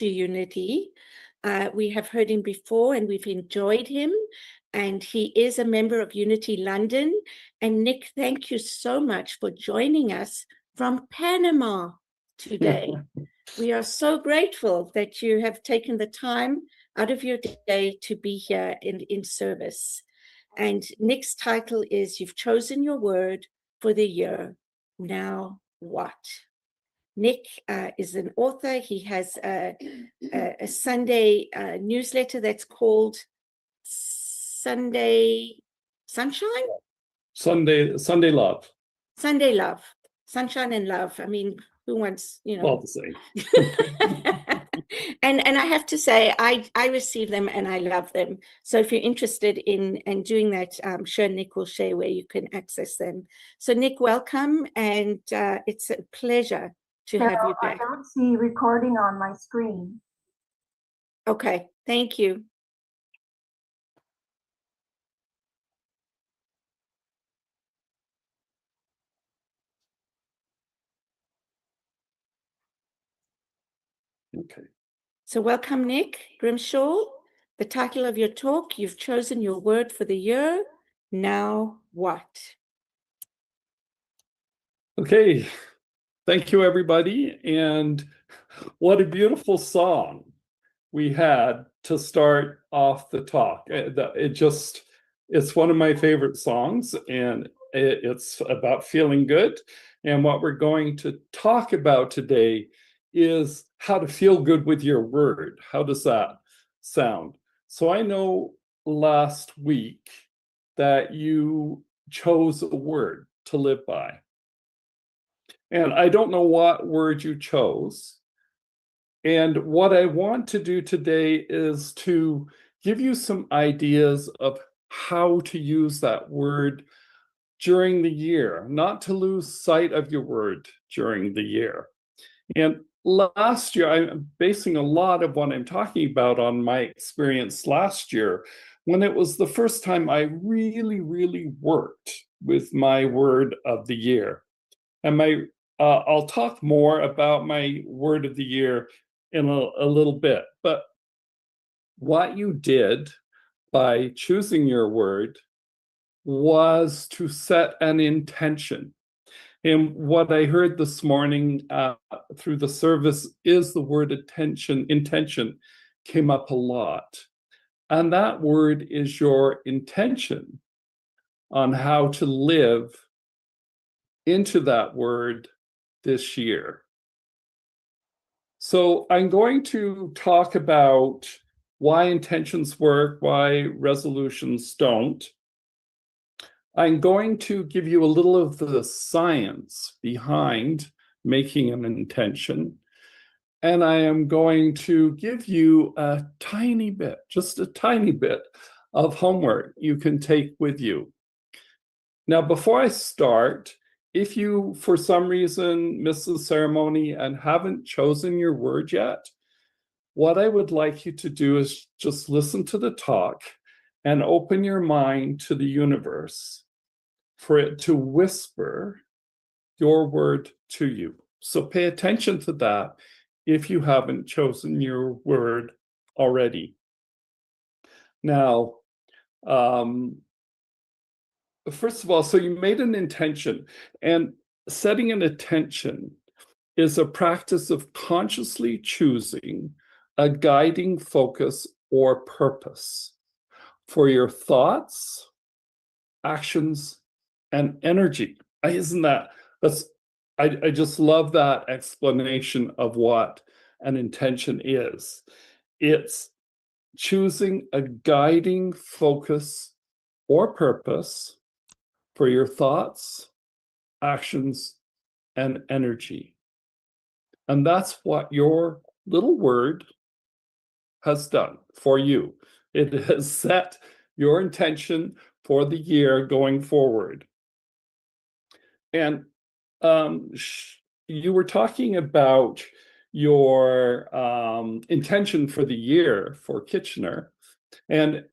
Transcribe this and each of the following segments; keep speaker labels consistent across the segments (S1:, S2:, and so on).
S1: to Unity. We have heard him before and we've enjoyed him. And he is a member of Unity London. And Nick, thank you so much for joining us from Panama today. We are so grateful that you have taken the time out of your day to be here in service. And Nick's title is You've Chosen Your Word for the Year. Now what? Nick is an author. He has a Sunday newsletter that's called Sunday Sunshine?
S2: Sunday Love.
S1: Sunday Love. Sunshine and love. I mean, who wants,
S2: All the same.
S1: And I have to say, I receive them and I love them. So if you're interested in doing that, I'm sure Nick will share where you can access them. So Nick, welcome. And it's a pleasure to have you back.
S3: I don't see recording on my screen.
S1: Okay, thank you.
S2: Okay.
S1: So welcome, Nick Grimshawe. The title of your talk, You've Chosen Your Word for the Year. Now what?
S2: Okay. Thank you, everybody. And what a beautiful song we had to start off the talk. It's one of my favorite songs, and it's about feeling good. And what we're going to talk about today is how to feel good with your word. How does that sound? So I know last week that you chose a word to live by. And I don't know what word you chose. And what I want to do today is to give you some ideas of how to use that word during the year, not to lose sight of your word during the year. And last year, I'm basing a lot of what I'm talking about on my experience last year, when it was the first time I really, really worked with my word of the year. And I'll talk more about my word of the year in a little bit. But what you did by choosing your word was to set an intention. And what I heard this morning through the service is the word intention came up a lot. And that word is your intention on how to live into that word this year. So I'm going to talk about why intentions work, why resolutions don't. I'm going to give you a little of the science behind making an intention. And I am going to give you a tiny bit, just a tiny bit of homework you can take with you. Now, before I start, if you, for some reason, miss the ceremony and haven't chosen your word yet, what I would like you to do is just listen to the talk and open your mind to the universe for it to whisper your word to you. So pay attention to that if you haven't chosen your word already. Now, first of all, so you made an intention, and setting an intention is a practice of consciously choosing a guiding focus or purpose for your thoughts, actions, and energy. I just love that explanation of what an intention is. It's choosing a guiding focus or purpose for your thoughts, actions, and energy. And that's what your little word has done for you. It has set your intention for the year going forward. And you were talking about your intention for the year for Kitchener, and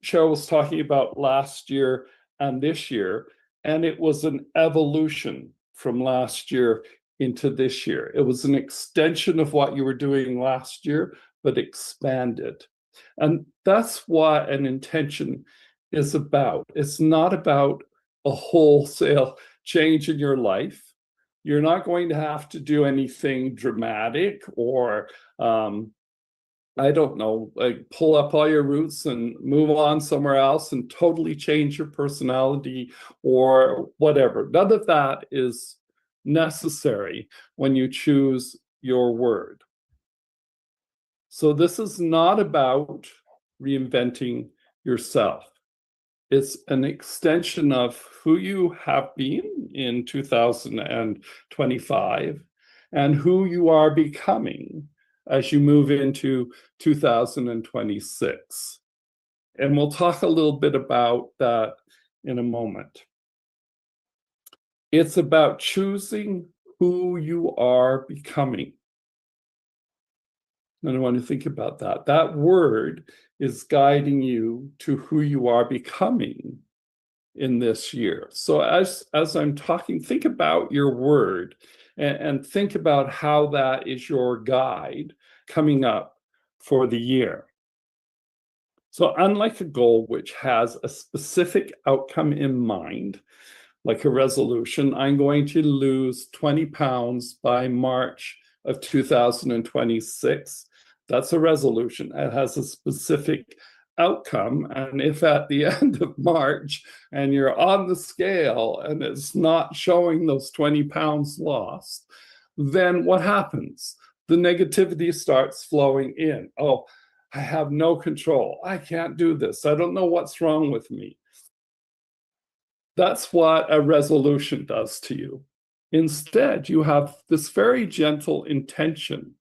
S2: Cheryl was talking about last year and this year, and it was an evolution from last year into this year. It was an extension of what you were doing last year, but expanded. And that's what an intention is about. It's not about a wholesale change in your life. You're not going to have to do anything dramatic or, I don't know, like pull up all your roots and move on somewhere else and totally change your personality or whatever. None of that is necessary when you choose your word. So this is not about reinventing yourself. It's an extension of who you have been in 2025 and who you are becoming as you move into 2026. And we'll talk a little bit about that in a moment. It's about choosing who you are becoming. And I want to think about that. That word is guiding you to who you are becoming in this year. So as I'm talking, think about your word and think about how that is your guide coming up for the year. So unlike a goal which has a specific outcome in mind, like a resolution, I'm going to lose 20 pounds by March of 2026. That's a resolution. It has a specific outcome. And if at the end of March and you're on the scale and it's not showing those 20 pounds lost, then what happens? The negativity starts flowing in. Oh, I have no control. I can't do this. I don't know what's wrong with me. That's what a resolution does to you. Instead, you have this very gentle intention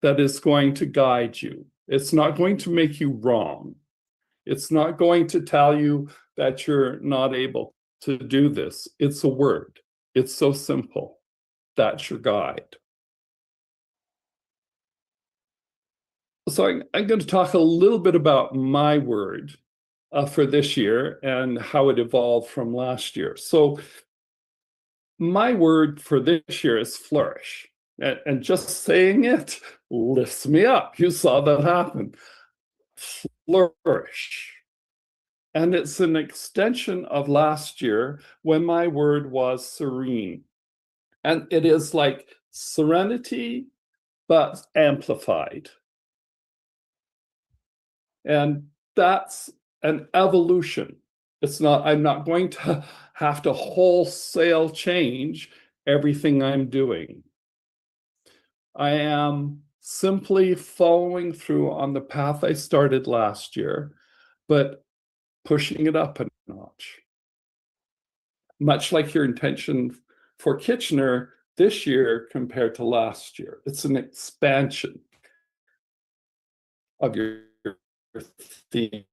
S2: that is going to guide you. It's not going to make you wrong. It's not going to tell you that you're not able to do this. It's a word. It's so simple. That's your guide. So I'm going to talk a little bit about my word for this year and how it evolved from last year. So my word for this year is flourish. And just saying it lifts me up. You saw that happen. Flourish. And it's an extension of last year when my word was serene. And it is like serenity, but amplified. And that's an evolution. I'm not going to have to wholesale change everything I'm doing. I am simply following through on the path I started last year, but pushing it up a notch. Much like your intention for Kitchener this year compared to last year. It's an expansion of your theme.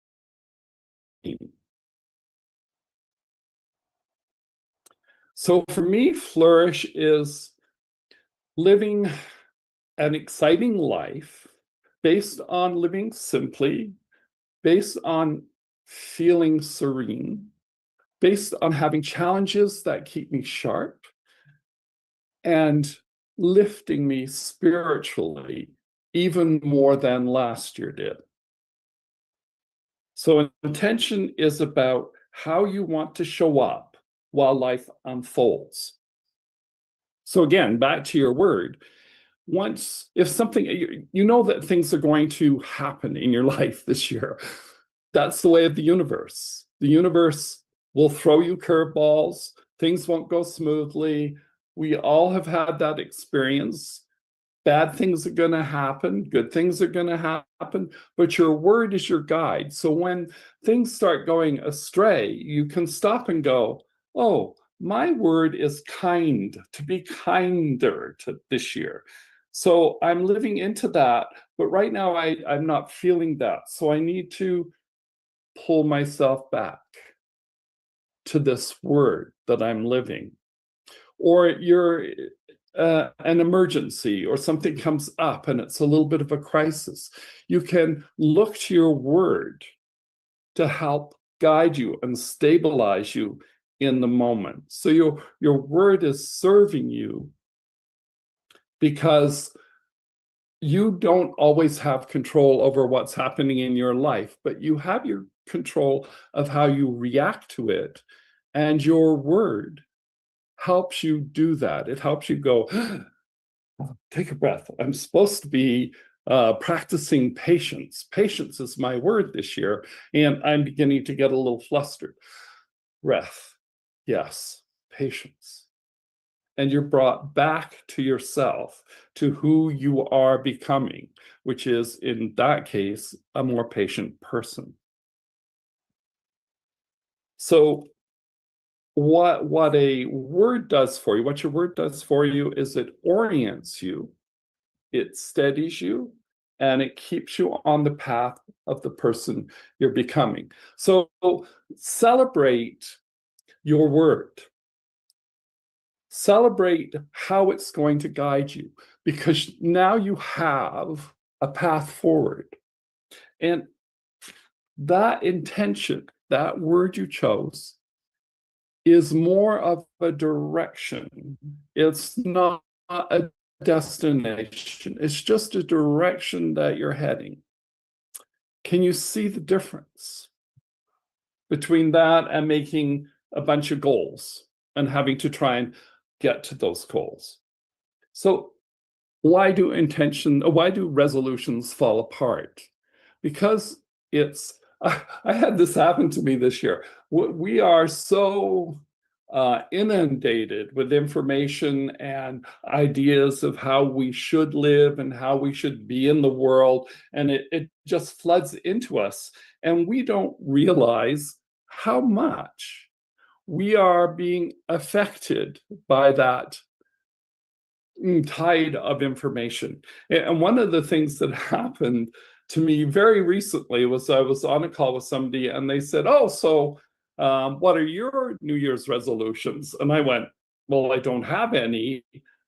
S2: So for me, flourish is living an exciting life based on living simply, based on feeling serene, based on having challenges that keep me sharp and lifting me spiritually even more than last year did. So intention is about how you want to show up while life unfolds. So again, back to your word, if something, you know that things are going to happen in your life this year. That's the way of the universe. The universe will throw you curveballs. Things won't go smoothly. We all have had that experience. Bad things are going to happen. Good things are going to happen. But your word is your guide. So when things start going astray, you can stop and go, oh, my word is kind, to be kinder to this year. So I'm living into that, but right now I'm not feeling that. So I need to pull myself back to this word that I'm living. Or you're an emergency or something comes up and it's a little bit of a crisis. You can look to your word to help guide you and stabilize you in the moment. So your word is serving you because you don't always have control over what's happening in your life, but you have your control of how you react to it. And your word helps you do that. It helps you go, take a breath. I'm supposed to be practicing patience. Patience is my word this year, and I'm beginning to get a little flustered. Breath. Yes, patience. And you're brought back to yourself, to who you are becoming, which is, in that case, a more patient person. So what a word does for you, what your word does for you is it orients you, it steadies you, and it keeps you on the path of the person you're becoming. So celebrate your word. Celebrate how it's going to guide you, because now you have a path forward. And that intention, that word you chose, is more of a direction. It's not a destination. It's just a direction that you're heading. Can you see the difference between that and making a bunch of goals and having to try and get to those goals? So why do resolutions fall apart? Because I had this happen to me this year. We are so inundated with information and ideas of how we should live and how we should be in the world, and it just floods into us, and we don't realize how much we are being affected by that tide of information. And one of the things that happened to me very recently was I was on a call with somebody and they said, oh, so what are your New Year's resolutions? And I went, well, I don't have any.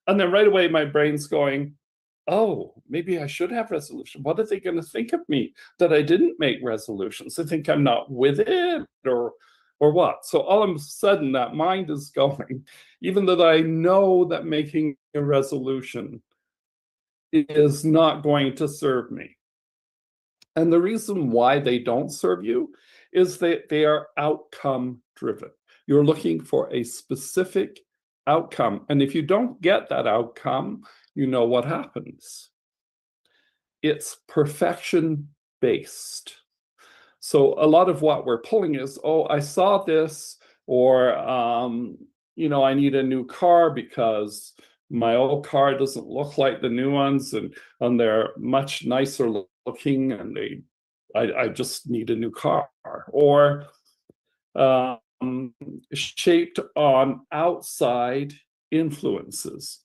S2: And then right away, my brain's going, oh, maybe I should have resolution. What are they going to think of me that I didn't make resolutions? They think I'm not with it or what? So all of a sudden that mind is going, even though I know that making a resolution is not going to serve me. And the reason why they don't serve you is that they are outcome driven. You're looking for a specific outcome. And if you don't get that outcome, you know what happens. It's perfection based. So a lot of what we're pulling is, oh, I saw this, or, I need a new car because my old car doesn't look like the new ones, and they're much nicer looking, and I just need a new car. Or shaped on outside influences.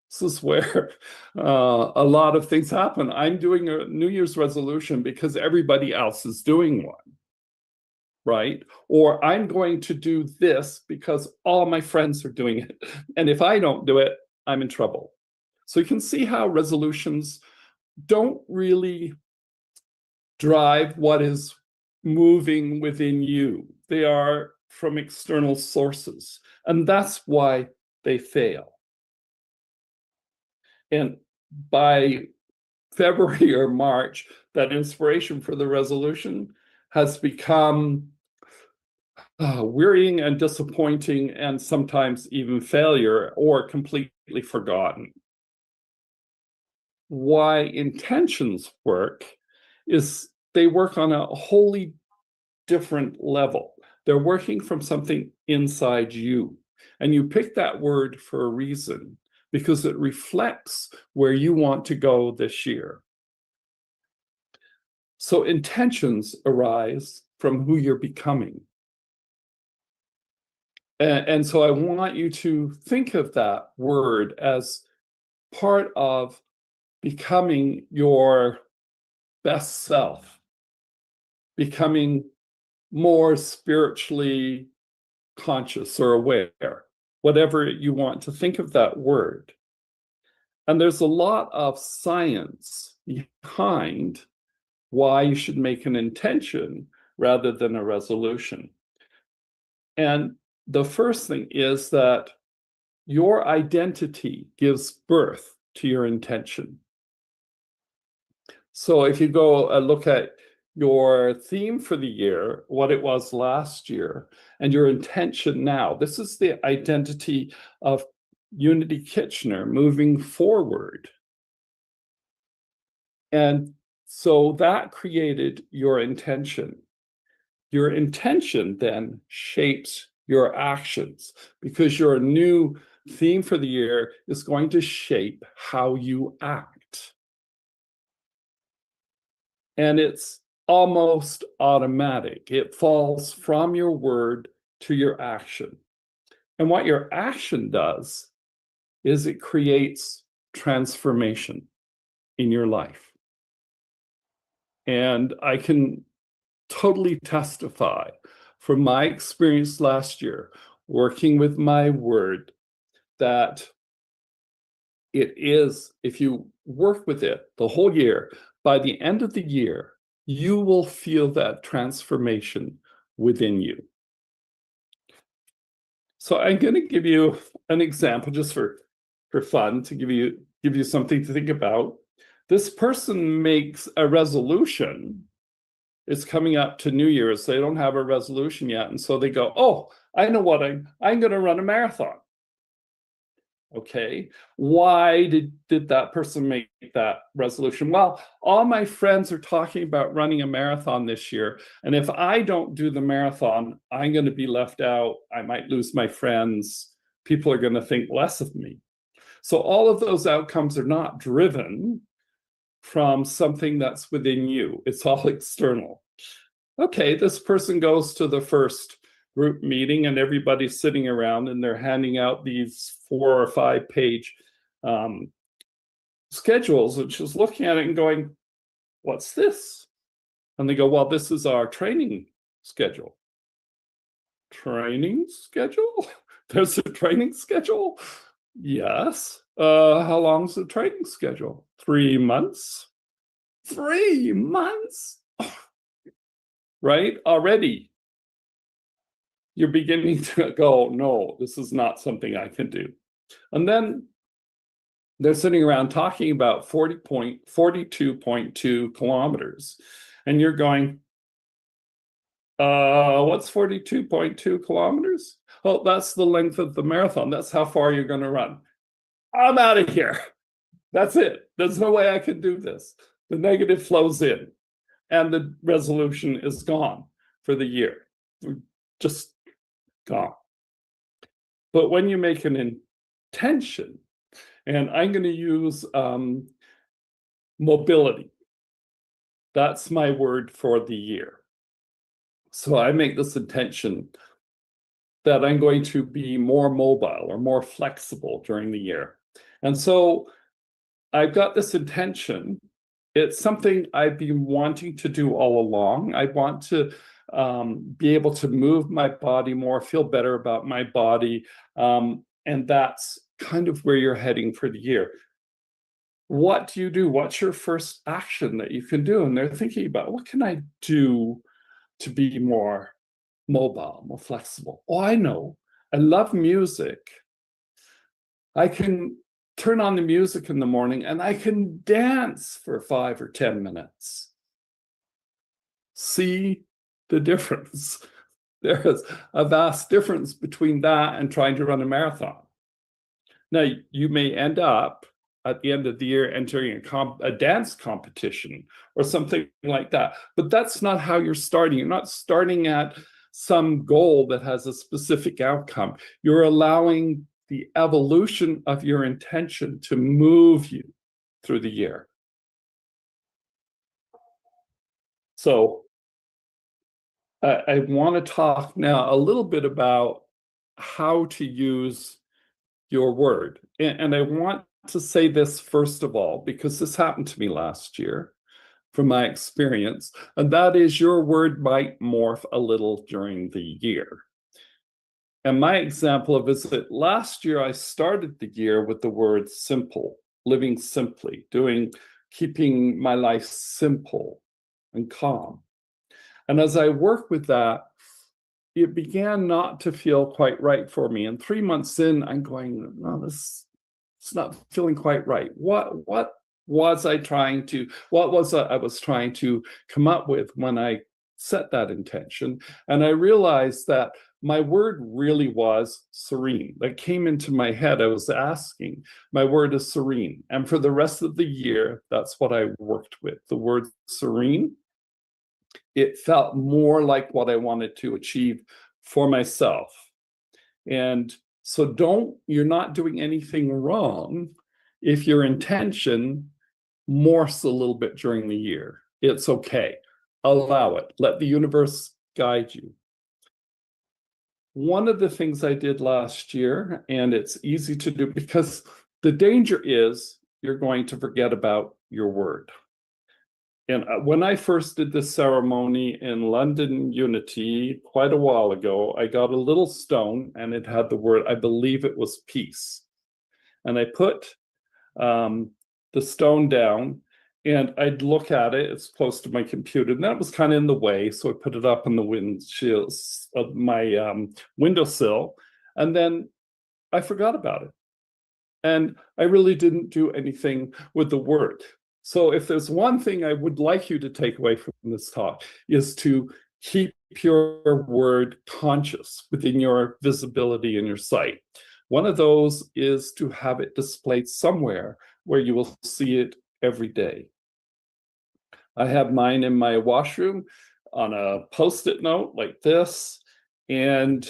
S2: This is where a lot of things happen. I'm doing a New Year's resolution because everybody else is doing one, right? Or I'm going to do this because all my friends are doing it. And if I don't do it, I'm in trouble. So you can see how resolutions don't really drive what is moving within you. They are from external sources. And that's why they fail. And by February or March, that inspiration for the resolution has become wearying and disappointing, and sometimes even failure or completely forgotten. Why intentions work is they work on a wholly different level. They're working from something inside you. And you pick that word for a reason, because it reflects where you want to go this year. So intentions arise from who you're becoming. And so I want you to think of that word as part of becoming your best self, becoming more spiritually conscious or aware, whatever you want to think of that word. And there's a lot of science behind why you should make an intention rather than a resolution. And the first thing is that your identity gives birth to your intention. So if you go look at your theme for the year, what it was last year, and your intention now, this is the identity of Unity Kitchener moving forward. And so that created your intention. Your intention then shapes your actions, because your new theme for the year is going to shape how you act. And it's almost automatic. It falls from your word to your action. And what your action does is it creates transformation in your life. And I can totally testify from my experience last year working with my word that it is, if you work with it the whole year, by the end of the year, you will feel that transformation within you. So I'm going to give you an example just for fun, to give you something to think about. This person makes a resolution. It's coming up to New Year's. They don't have a resolution yet. And so they go, oh, I know what I'm going to run a marathon. Okay, why did that person make that resolution? Well, all my friends are talking about running a marathon this year, and if I don't do the marathon, I'm going to be left out. I might lose my friends. People are going to think less of me. So all of those outcomes are not driven from something that's within you. It's all external. Okay, this person goes to the first group meeting and everybody's sitting around and they're handing out these 4 or 5 page schedules, and she's looking at it and going, what's this? And they go, well, this is our training schedule. Training schedule? There's a training schedule? Yes. How long's the training schedule? 3 months. 3 months? Right? Already you're beginning to go, no, this is not something I can do. And then they're sitting around talking about 42.2 kilometers. And you're going, what's 42.2 kilometers? Oh, that's the length of the marathon. That's how far you're going to run. I'm out of here. That's it. There's no way I can do this. The negative flows in and the resolution is gone for the year. Just gone. But when you make an intention, and I'm going to use mobility. That's my word for the year. So I make this intention that I'm going to be more mobile or more flexible during the year. And so I've got this intention. It's something I've been wanting to do all along. I want to be able to move my body more, feel better about my body. And that's kind of where you're heading for the year. What do you do? What's your first action that you can do? And they're thinking about, what can I do to be more mobile, more flexible? Oh, I know. I love music. I can turn on the music in the morning and I can dance for 5 or 10 minutes. See the difference. There is a vast difference between that and trying to run a marathon. Now, you may end up at the end of the year entering a dance competition or something like that, but that's not how you're starting. You're not starting at some goal that has a specific outcome. You're allowing the evolution of your intention to move you through the year. So I want to talk now a little bit about how to use your word. And I want to say this first of all, because this happened to me last year from my experience, and that is your word might morph a little during the year. And my example of is that last year I started the year with the word simple, living simply, keeping my life simple and calm. And as I work with that, it began not to feel quite right for me. And 3 months in, I'm going, no, this it's not feeling quite right. What was I trying to, I was trying to come up with when I set that intention? And I realized that my word really was serene. That came into my head. I was asking, my word is serene. And for the rest of the year, that's what I worked with. The word serene. It felt more like what I wanted to achieve for myself. And so you're not doing anything wrong if your intention morphs a little bit during the year. It's okay. Allow it. Let the universe guide you. One of the things I did last year, and it's easy to do because the danger is you're going to forget about your word. And when I first did this ceremony in London Unity quite a while ago, I got a little stone and it had the word, I believe it was peace. And I put the stone down and I'd look at it, it's close to my computer, and that was kind of in the way. So I put it up in the windshield of my windowsill, and then I forgot about it. And I really didn't do anything with the word. So if there's one thing I would like you to take away from this talk is to keep your word conscious within your visibility and your sight. One of those is to have it displayed somewhere where you will see it every day. I have mine in my washroom on a Post-it note like this, and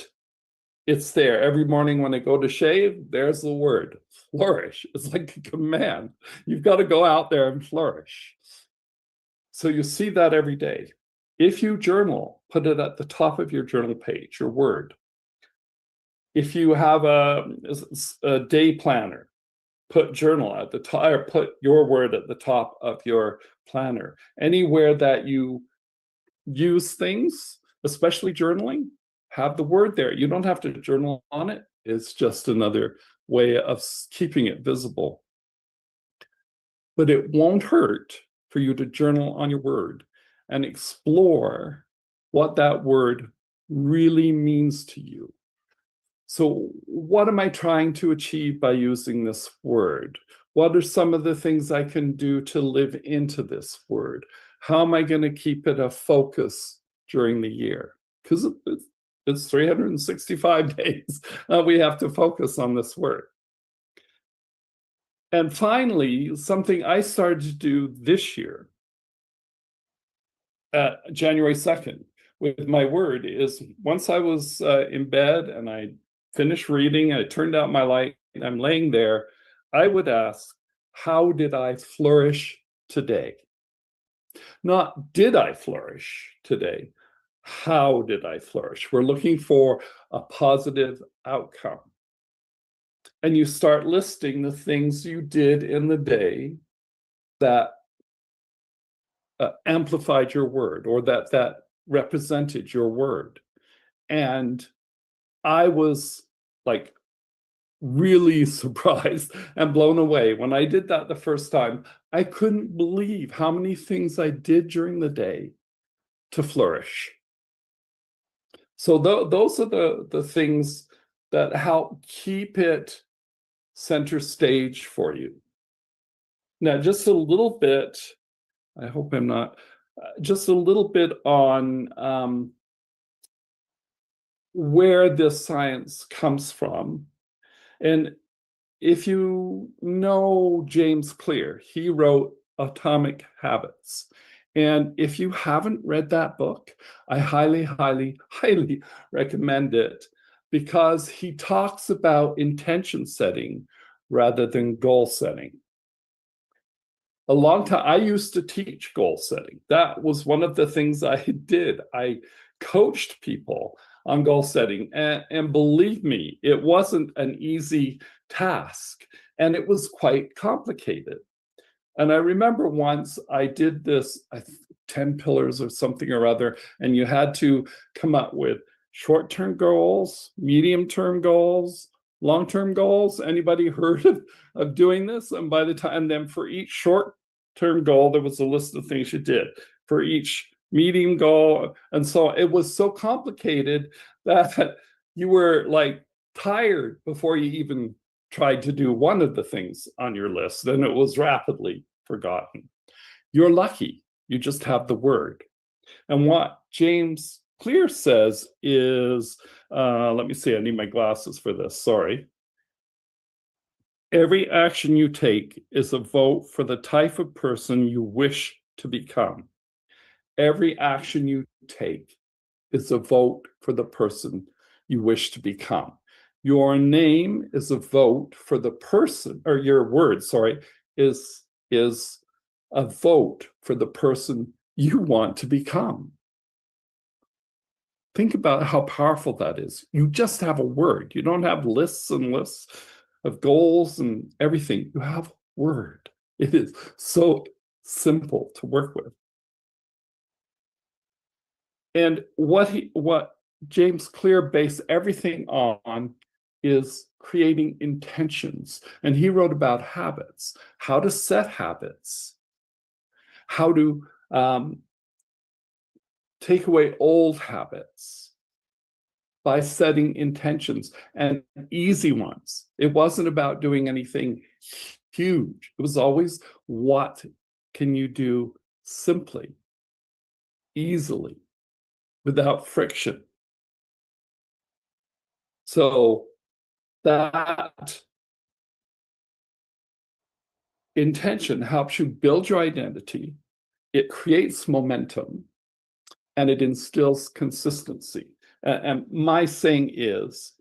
S2: it's there every morning when I go to shave. There's the word, flourish. It's like a command. You've got to go out there and flourish. So you see that every day. If you journal, put it at the top of your journal page, your word. If you have a day planner, put journal at the top, or put your word at the top of your planner. Anywhere that you use things, especially journaling, have the word there. You don't have to journal on it. It's just another way of keeping it visible. But it won't hurt for you to journal on your word and explore what that word really means to you. So what am I trying to achieve by using this word? What are some of the things I can do to live into this word? How am I going to keep it a focus during the year? Because it's 365 days. We have to focus on this word. And finally, something I started to do this year, January 2nd, with my word is once I was in bed and I finished reading, I turned out my light, and I'm laying there, I would ask, how did I flourish today? Not did I flourish today? How did I flourish? We're looking for a positive outcome. And you start listing the things you did in the day that amplified your word, or that represented your word. And I was like really surprised and blown away when I did that the first time. I couldn't believe how many things I did during the day to flourish. So those are the things that help keep it center stage for you. Now, just a little bit, I hope I'm not, just a little bit on where this science comes from. And if you know James Clear, he wrote Atomic Habits. And if you haven't read that book, I highly, highly, highly recommend it, because he talks about intention setting rather than goal setting. A long time, I used to teach goal setting. That was one of the things I did. I coached people on goal setting. And believe me, it wasn't an easy task, and it was quite complicated. And I remember once I did this, 10 pillars or something or other, and you had to come up with short-term goals, medium-term goals, long-term goals. Anybody heard of doing this? And by the time, then for each short-term goal, there was a list of things you did. For each medium goal, and so it was so complicated that you were like tired before you even tried to do one of the things on your list, then it was rapidly forgotten. You're lucky. You just have the word. And what James Clear says is, let me see, I need my glasses for this, sorry. Every action you take is a vote for the type of person you wish to become. Every action you take is a vote for the person you wish to become. Your name is a vote for the person, or your word, sorry, is a vote for the person you want to become. Think about how powerful that is. You just have a word. You don't have lists and lists of goals and everything. You have a word. It is so simple to work with. And what James Clear based everything on is creating intentions. And he wrote about habits, how to set habits, how to take away old habits by setting intentions, and easy ones. It wasn't about doing anything huge. It was always, what can you do simply, easily, without friction? So that intention helps you build your identity. It creates momentum, and it instills consistency. And my saying is,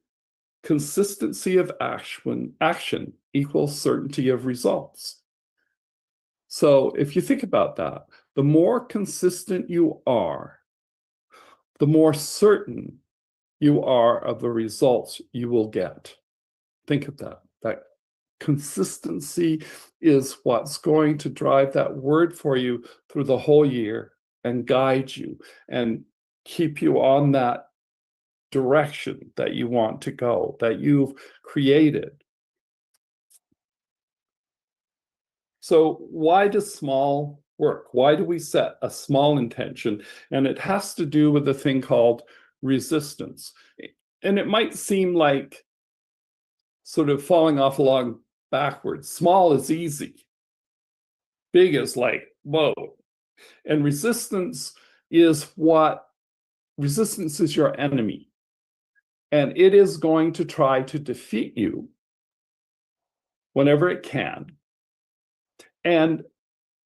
S2: consistency of action equals certainty of results. So if you think about that, the more consistent you are, the more certain you are of the results you will get. Think of that. That consistency is what's going to drive that word for you through the whole year and guide you and keep you on that direction that you want to go, that you've created. So why does small work? Why do we set a small intention? And it has to do with a thing called resistance. And it might seem like sort of falling off along backwards. Small is easy. Big is like, whoa. And resistance is your enemy. And it is going to try to defeat you whenever it can. And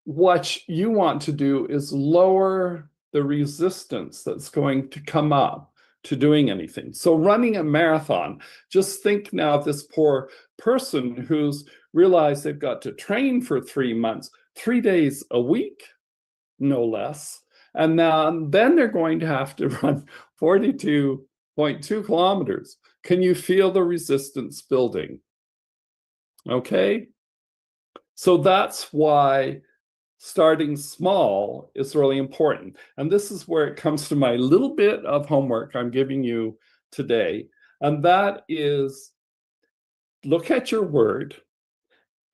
S2: what you want to do is lower the resistance that's going to come up to doing anything. So running a marathon, just think now of this poor person who's realized they've got to train for 3 months, 3 days a week, no less. And then they're going to have to run 42.2 kilometers. Can you feel the resistance building? Okay. So that's why starting small is really important. And this is where it comes to my little bit of homework I'm giving you today. And that is, look at your word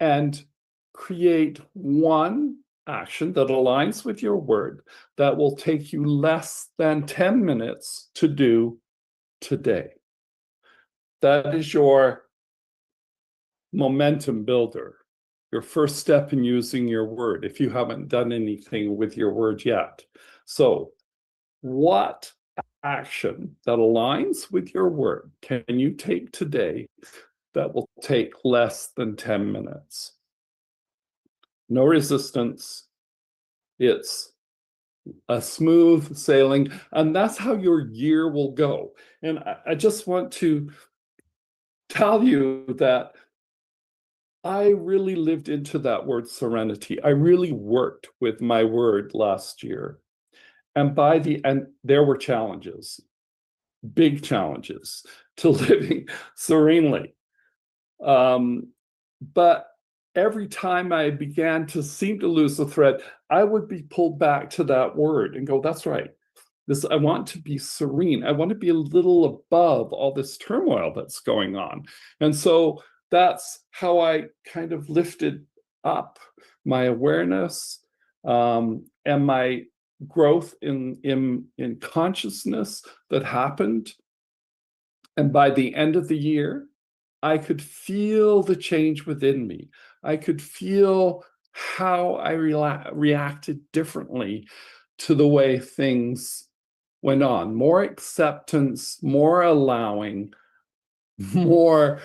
S2: and create one action that aligns with your word that will take you less than 10 minutes to do today. That is your momentum builder, your first step in using your word, if you haven't done anything with your word yet. So what action that aligns with your word can you take today that will take less than 10 minutes? No resistance. It's a smooth sailing, and that's how your year will go. And I just want to tell you that I really lived into that word serenity. I really worked with my word last year. And by the end, there were challenges, big challenges to living serenely. But every time I began to seem to lose the thread, I would be pulled back to that word and go, that's right. I want to be serene. I want to be a little above all this turmoil that's going on. And so that's how I kind of lifted up my awareness and my growth in consciousness that happened. And by the end of the year, I could feel the change within me. I could feel how I reacted differently to the way things went on. More acceptance, more allowing, more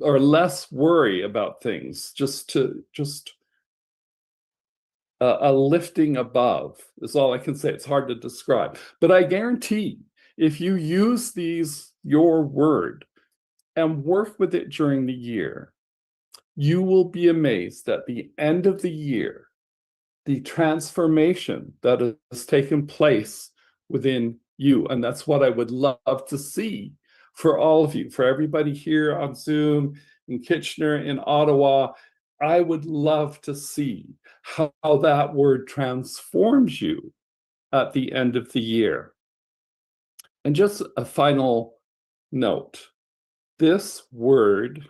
S2: or less worry about things, just a lifting above is all I can say. It's hard to describe, but I guarantee if you use your word, and work with it during the year, you will be amazed at the end of the year, the transformation that has taken place within you. And that's what I would love to see for all of you, for everybody here on Zoom, in Kitchener, in Ottawa. I would love to see how that word transforms you at the end of the year. And just a final note. This word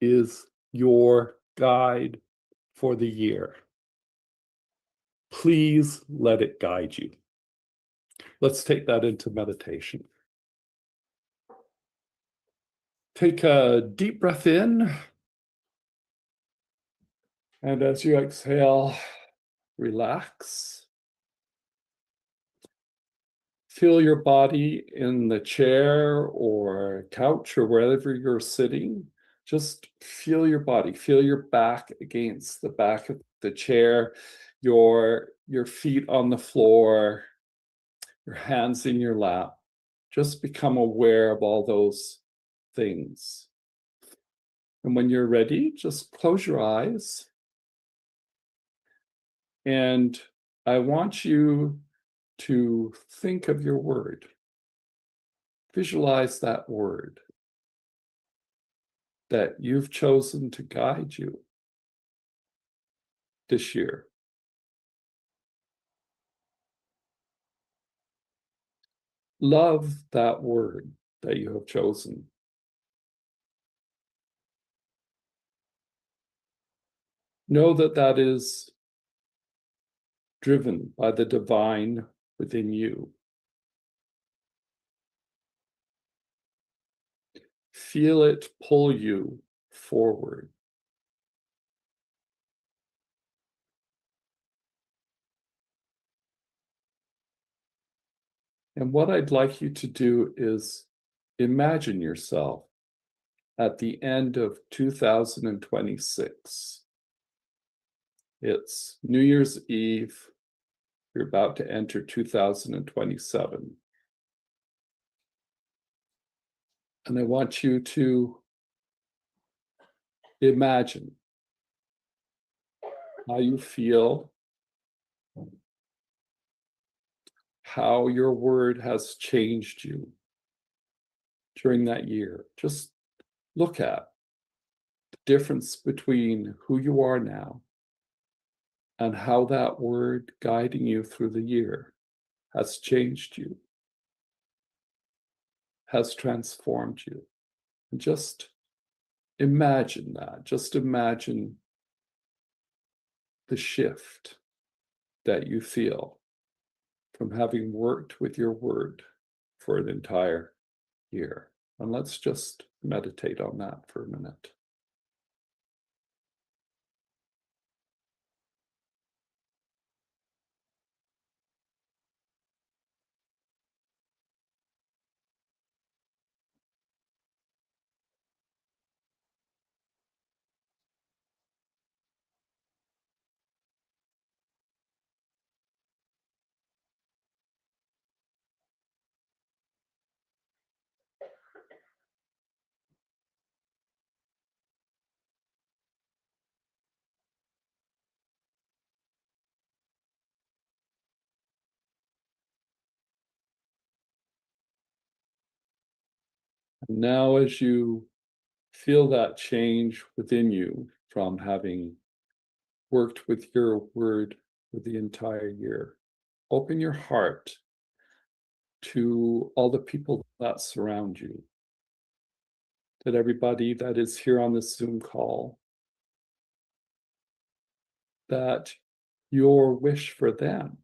S2: is your guide for the year. Please let it guide you. Let's take that into meditation. Take a deep breath in. And as you exhale, relax. Feel your body in the chair or couch or wherever you're sitting. Just feel your body. Feel your back against the back of the chair, your feet on the floor, your hands in your lap. Just become aware of all those things. And when you're ready, just close your eyes. And I want you to think of your word. Visualize that word that you've chosen to guide you this year. Love that word that you have chosen. Know that that is driven by the divine within you. Feel it pull you forward. And what I'd like you to do is imagine yourself at the end of 2026. It's New Year's Eve. You're about to enter 2027. And I want you to imagine how you feel, how your word has changed you during that year. Just look at the difference between who you are now and how that word guiding you through the year has changed you, has transformed you. And just imagine that. Just imagine the shift that you feel from having worked with your word for an entire year. And let's just meditate on that for a minute. And now, as you feel that change within you from having worked with your word for the entire year, open your heart to all the people that surround you, that everybody that is here on this Zoom call, that your wish for them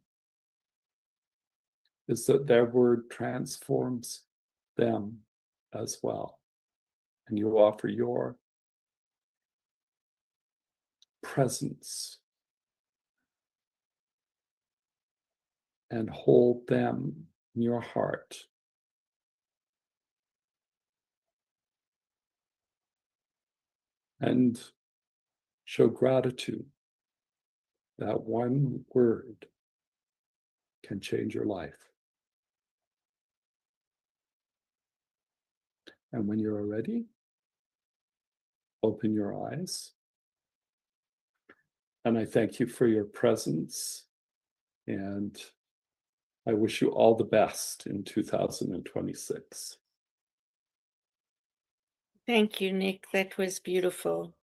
S2: is that their word transforms them as well. and you offer your presence and hold them in your heart. And show gratitude that one word can change your life. And when you're ready, open your eyes. And I thank you for your presence. And I wish you all the best in 2026.
S1: Thank you, Nick. That was beautiful.